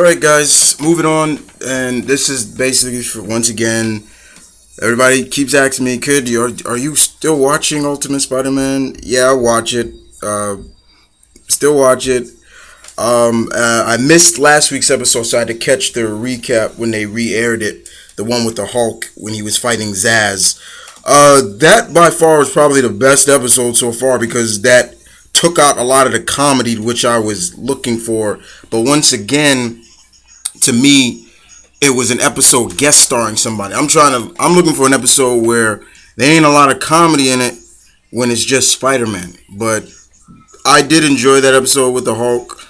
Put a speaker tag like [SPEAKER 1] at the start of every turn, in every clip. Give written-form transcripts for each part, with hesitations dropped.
[SPEAKER 1] right, guys, moving on, and this is basically for once again. Everybody keeps asking me, "Kid, are you still watching Ultimate Spider-Man?" Yeah, I watch it. Still watch it. I missed last week's episode, so I had to catch the recap when they re-aired it. The one with the Hulk when he was fighting Zaz. That by far was probably the best episode so far because that took out a lot of the comedy which I was looking for. But once again, to me, it was an episode guest starring somebody. I'm looking for an episode where there ain't a lot of comedy in it when it's just Spider-Man. But I did enjoy that episode with the Hulk.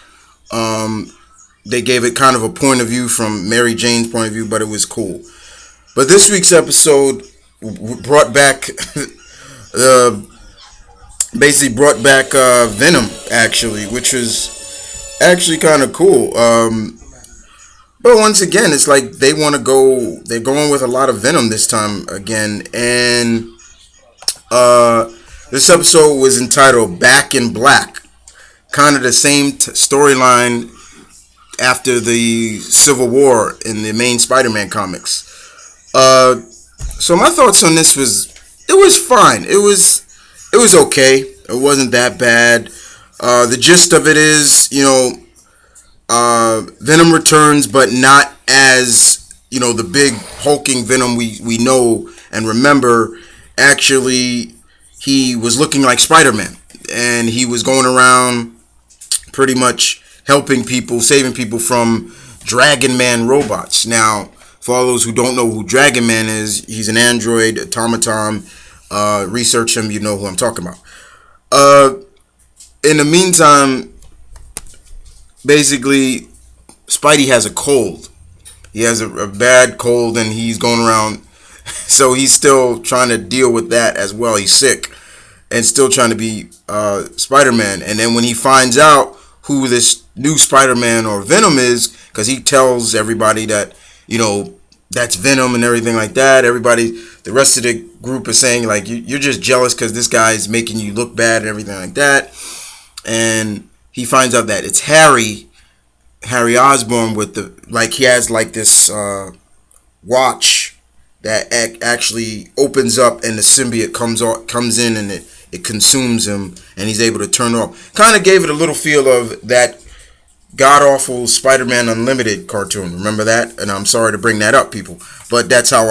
[SPEAKER 1] They gave it kind of a point of view from Mary Jane's point of view, but it was cool. But this week's episode brought back basically brought back Venom, actually, which was actually kind of cool. But once again, it's like they want to go. They're going with a lot of Venom this time again, and this episode was entitled "Back in Black." Kind of the same storyline after the Civil War in the main Spider-Man comics. So my thoughts on this it was fine. It was okay. It wasn't that bad. The gist of it is, Venom returns, but not as the big hulking Venom we know and remember. Actually, he was looking like Spider-Man, and he was going around pretty much helping people, saving people from Dragon Man robots. Now, for all those who don't know who Dragon Man is, he's an android automaton. Research him, you know who I'm talking about. In the meantime, basically, Spidey has a cold. He has a bad cold, and he's going around. So he's still trying to deal with that as well. He's sick and still trying to be Spider-Man. And then when he finds out who this new Spider-Man or Venom is, because he tells everybody that, that's Venom and everything like that. Everybody, the rest of the group is saying, like, you're just jealous because this guy is making you look bad and everything like that. And he finds out that it's Harry Osborn with he has like this watch that actually opens up and the symbiote comes in and it consumes him and he's able to turn off. Kind of gave it a little feel of that god-awful Spider-Man Unlimited cartoon. Remember that? And I'm sorry to bring that up, people. But that's how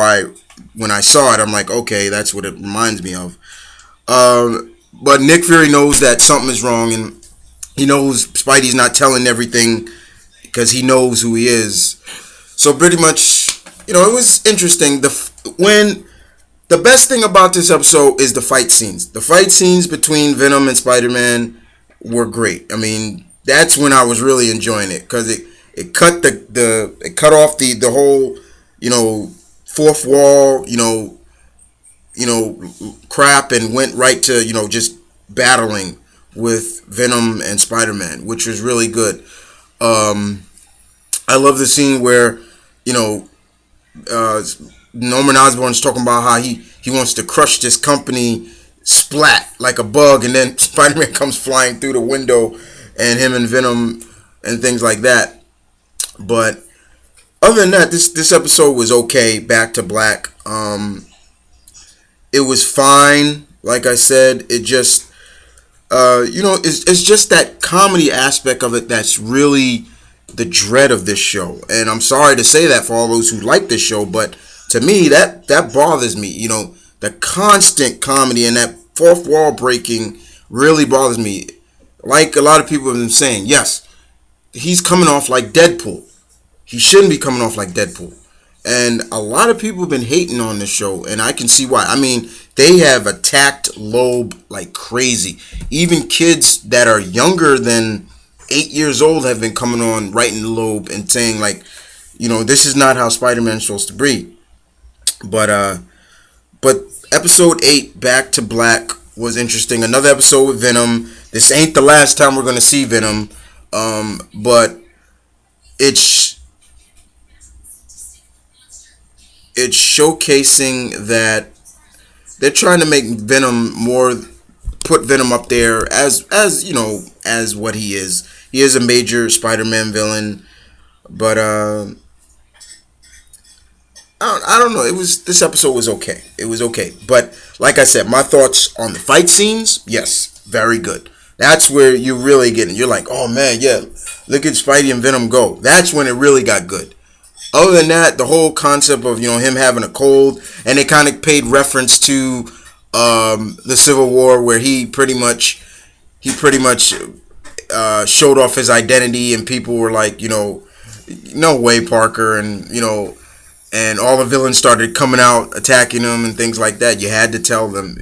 [SPEAKER 1] when I saw it, I'm like, okay, that's what it reminds me of. But Nick Fury knows that something is wrong, and he knows Spidey's not telling everything because he knows who he is. So pretty much, it was interesting. The best thing about this episode is the fight scenes. The fight scenes between Venom and Spider-Man were great. I mean, that's when I was really enjoying it because it cut it cut off the whole fourth wall crap and went right to just battling with Venom and Spider-Man, which was really good. I love the scene where Norman Osborn's talking about how he wants to crush this company, splat like a bug, and then Spider-Man comes flying through the window, and him and Venom and things like that. But other than that, this episode was okay. Back to Black. It was fine. Like I said, it just it's just that comedy aspect of it that's really the dread of this show. And I'm sorry to say that for all those who like this show, but to me that bothers me. The constant comedy and that fourth wall breaking really bothers me. Like a lot of people have been saying, yes, he's coming off like Deadpool. He shouldn't be coming off like Deadpool. And a lot of people have been hating on this show, and I can see why. I mean, they have attacked Loeb like crazy. Even kids that are younger than 8 years old have been coming on writing Loeb and saying, like, this is not how Spider-Man's supposed to be. But episode 8, Back to Black, was interesting. Another episode with Venom. This ain't the last time we're going to see Venom. But it's showcasing that they're trying to make Venom put Venom up there as what he is. He is a major Spider-Man villain. But I don't know. It was This episode was okay. It was okay. But like I said, my thoughts on the fight scenes, yes, very good. That's where you really get it. You're like, oh man, yeah, look at Spidey and Venom go. That's when it really got good. Other than that, the whole concept of him having a cold, and they kind of paid reference to the Civil War, where he pretty much showed off his identity, and people were like, no way, Parker, and all the villains started coming out attacking him and things like that. You had to tell them,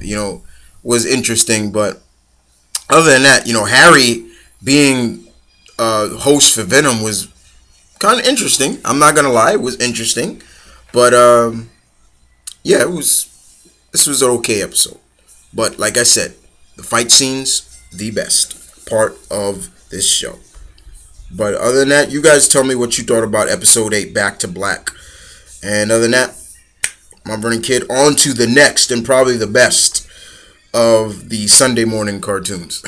[SPEAKER 1] was interesting. But other than that, Harry being host for Venom was kind of interesting. I'm not gonna lie, it was interesting. But yeah, it was. This was an okay episode. But like I said, the fight scenes, the best part of this show. But other than that, you guys tell me what you thought about episode 8, Back to Black. And other than that, my burning kid, on to the next and probably the best of the Sunday morning cartoons.